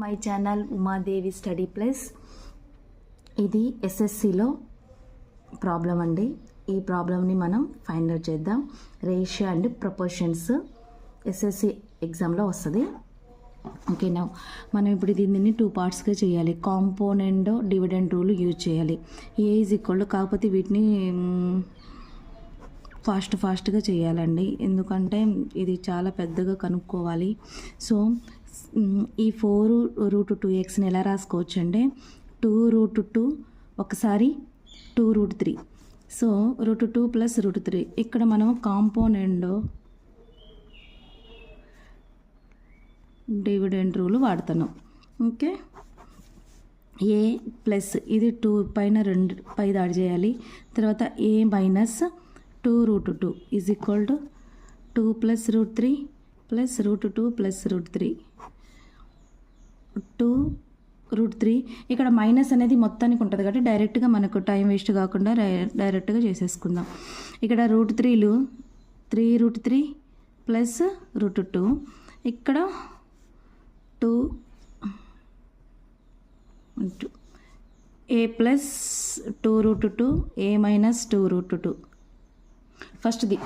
My channel Umadevi study plus. ఇది ఎస్ఎస్సిలో problem అండి. ఈ ప్రాబ్లమ్ని మనం ఫైండ్ అవుట్ చేద్దాం. రేషియో అండ్ ప్రపోర్షన్స్ ఎస్ఎస్సి ఎగ్జామ్లో వస్తుంది. ఓకేనా, మనం ఇప్పుడు దీన్ని 2 పార్ట్స్గా చేయాలి. కాంపోనెంట్ డివిడెండ్ రూల్ యూజ్ చేయాలి. ఏ ఈజ్ ఈక్వల్ కాకపోతే వీటిని ఫాస్ట్గా చేయాలండి, ఎందుకంటే ఇది చాలా పెద్దగా కనుక్కోవాలి. సో ఈ 4√2xని ఎలా రాసుకోవచ్చు అంటే 2√2 ఒకసారి 2√3. సో √2 + √3. ఇక్కడ మనం కాంపోనెంట్ డివిడెండ్ రూల్ వాడుతున్నాం. ఓకే, ఏ ప్లస్ ఇది 2 పైన 2 పై దాడి చేయాలి. తర్వాత a minus 2√2 is equal to 2 + √3 + √2 + √3 2√3. ఇక్కడ మైనస్ అనేది మొత్తానికి ఉంటుంది కాబట్టి డైరెక్ట్గా మనకు టైం వేస్ట్ కాకుండా డైరెక్ట్గా చేసేసుకుందాం. ఇక్కడ √3లు 3√3 + √2. ఇక్కడ 2 a ప్లస్ 2√2 a మైనస్ 2√2. ఫస్ట్ది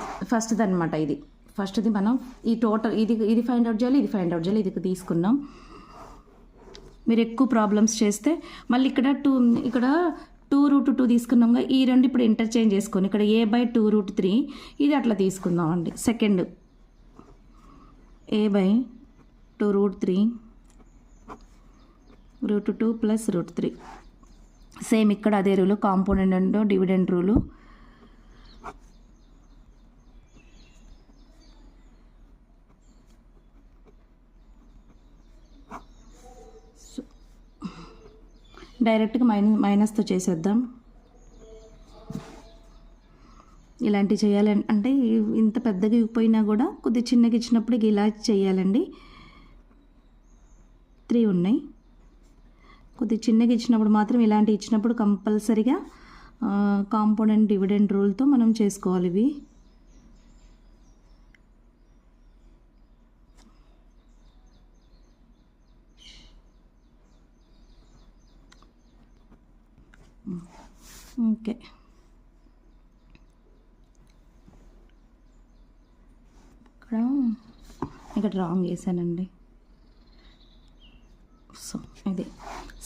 అనమాట. ఫస్ట్ది మనం ఈ టోటల్ ఇది ఫైండ్ అవుట్ చేయాలి, ఇది ఫైండ్ అవుట్ చేయాలి. ఇది తీసుకున్నాం. మీరు ఎక్కువ ప్రాబ్లమ్స్ చేస్తే మళ్ళీ ఇక్కడ 2√2 తీసుకున్నాంగా, ఈ రెండు ఇప్పుడు ఇంటర్చేంజ్ చేసుకొని ఇక్కడ a/2√3 ఇది అట్లా తీసుకుందాం అండి. Second a/2√3 √2 + √3. సేమ్ ఇక్కడ అదే rule, component and dividend rule. డైరెక్ట్గా మైనస్తో చేసేద్దాం. ఇలాంటివి చేయాలండి అంటే ఇంత పెద్దగా ఇవ్వకపోయినా కూడా కొద్దిగా చిన్నగా ఇచ్చినప్పుడు ఇలా చేయాలండి. 3 ఉన్నాయి. కొద్దిగా చిన్నగా ఇచ్చినప్పుడు మాత్రం ఇలాంటివి ఇచ్చినప్పుడు కంపల్సరీగా కాంపోనెంట్ డివిడెండ్ రూల్తో మనం చేసుకోవాలి ఇవి. ఓకే, ఇక్కడ రాంగ్ వేసానండి.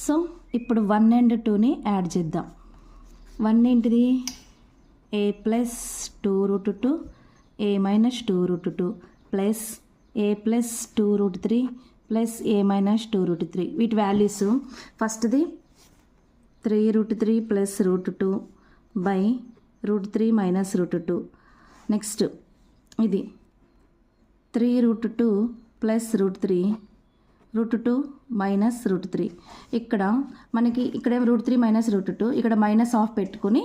సో ఇప్పుడు 1 and 2ని యాడ్ చేద్దాం. 1 ఏంటిది? a plus 2√2 a minus 2√2 plus a plus 2√3 plus a minus 2√3. వీటి వాల్యూస్ ఫస్ట్ది 3√3 + √2 బై √3 మైనస్ √2. నెక్స్ట్ ఇది 3√2 + √3 √2 మైనస్ √3. ఇక్కడ మనకి ఇక్కడేమో √3 మైనస్ √2, ఇక్కడ మైనస్ ఆఫ్ పెట్టుకుని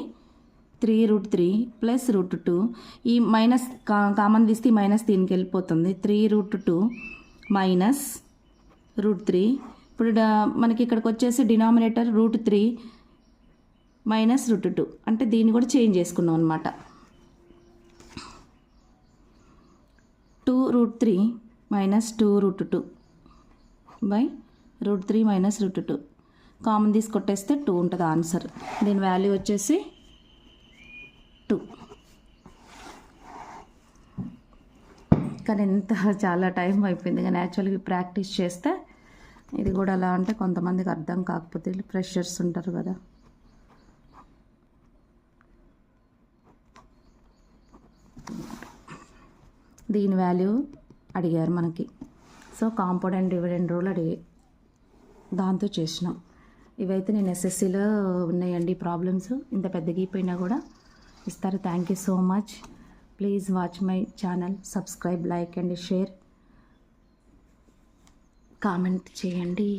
3√3 + √2. ఈ మైనస్ కామన్ తీస్తే మైనస్ దీనికి వెళ్ళిపోతుంది. 3√2 మైనస్ √3. ఇప్పుడు మనకి ఇక్కడికి వచ్చేసి డినామినేటర్ √3 మైనస్ √2 అంటే దీన్ని కూడా చేంజ్ చేసుకున్నాం అనమాట. 2√3 మైనస్ 2√2 బై √3 మైనస్ √2. కామన్ తీసి కొట్టేస్తే 2 ఉంటుంది ఆన్సర్. దీని వాల్యూ వచ్చేసి 2. కానీ ఎంత చాలా టైం అయిపోయింది. కానీ యాక్చువల్గా ప్రాక్టీస్ చేస్తే ఇది కూడా ఎలా అంటే కొంతమందికి అర్థం కాకపోతే ఫ్రెషర్స్ ఉంటారు కదా. దీని వాల్యూ అడిగారు మనకి. సో కాంపోనెంట్ డివిడెండ్ రూల్ దాంతో చేసినాం. ఇవైతే నేను ఎస్ఎస్సిలో ఉన్నాయండి ప్రాబ్లమ్స్. ఇంత పెద్ద గీపోయినా కూడా ఇస్తారు. Thank you so much. Please watch my channel, subscribe, like and share, comment చేయండి.